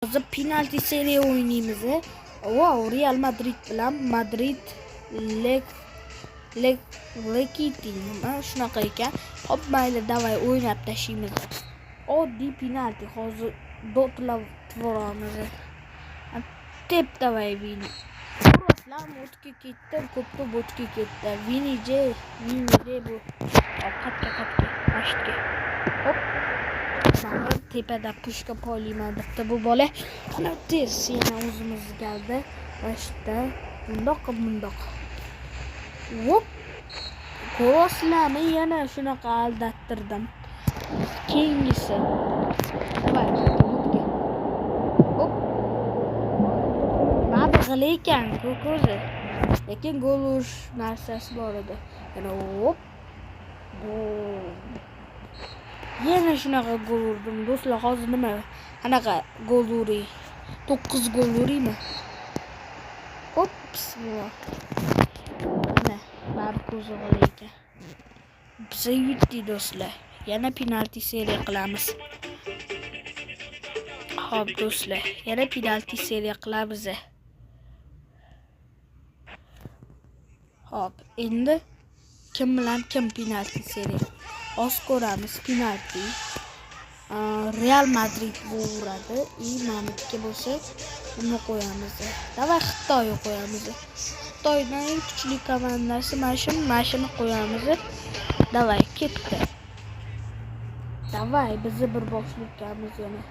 Hozir penalti seriya o'ynaymiz. Wow, Real Madrid bilan Madrid Lekiti nima shunaqa ekan. Hop, mayli, davay o'ynab tashlaymiz. Oddiy penalti. Hozir dotlab tvoramiz. Tep davay Vini. Kuroslar o'tga ketdi, ko'pni o'tga ketdi. Vini bu. Qatga mashitga. Hop. Mana tepada pushka poylayman debdi bu bola. Ana tez yana o'zimiz galdi. Mashitda bundoq. Hop. Kuroslarni yana shunaqa aldattirdim. Keyingisi. Davay. Hop. Ba'zi ekan ko'zi. Lekin gol urish narsasi bor edi. Yana hop. Yana shunaqa gol urdim. Do'stlar, hozir nima? Qanaqa gol uray? 9 gol uraymi? Hop, bismillah. Mana, bari ko'zi ekan. Biz yutdik do'stlar. Yana penalti seriya qilamiz. Xo'p do'stlar, yana penalti seriya qilamiz. Xo'p, endi kim bilan kim penalti seriya? Oz ko'ramiz penalti. Real Madrid uradi. Mamlakatga bo'lsa, uni qo'yamiz. Davay Xitoyni qo'yamiz. Xitoyning eng kuchli komandasi mashina qo'yamiz. Davay ketdi. Davay bizni bir boshlikamiz yana.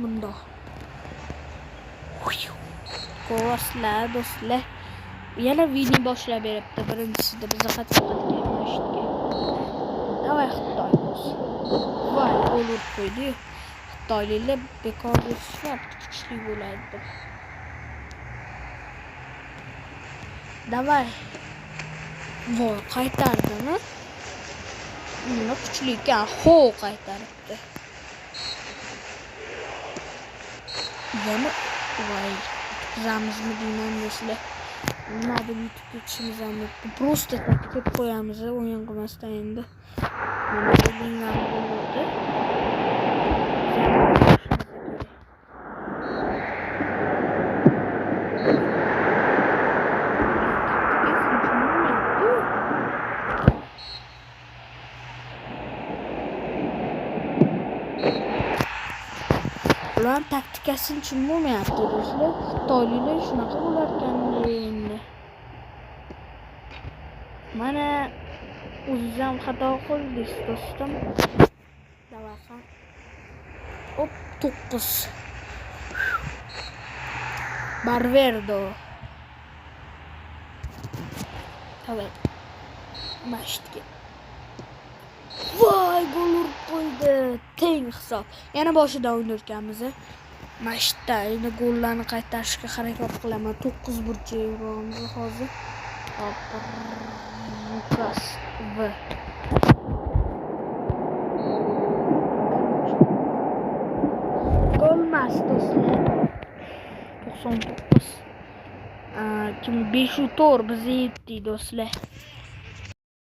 Bundoq. Ko'rasizlar do'stlar. Yana Vini boshlab beribdi. Birinchisida bizni qattiq kelmashdi. Davay Xitoy bo'lsin. Voy, gol urib qo'ydi. Xitoyliklar bekor bo'lishmab kuchli bo'ladi. Davay. Voy, qaytardimi? Uni kuchli ekan. Qaytaribdi. Yana voy, zamizmi deyman do'stlar. Nima deb yutib ketishimiz mumkin. Просто ketib qo'yamiz, o'yin qilmasdan endi. Mana o'yinlar bo'ldi. Ular taktikasini tushunmayapti do'stlar. Xitoyliklar shunaqa bo'lar ekan endi. Mana o'zim xato qildik do'stim. Davaqam. Hop, 9. Barverdo. Davay. Mashitga. Voy, gol urib qo'ydi. Teng hisob. Yana boshidan o'ynayotganmiz. Mashitda endi gollarni qaytarishga harakat qilaman. 9 burchak uramiz hozir. Hop. Lukas V. Golmas do'stlar. 99. Kim 5 to'r bizni yetdi do'stlar.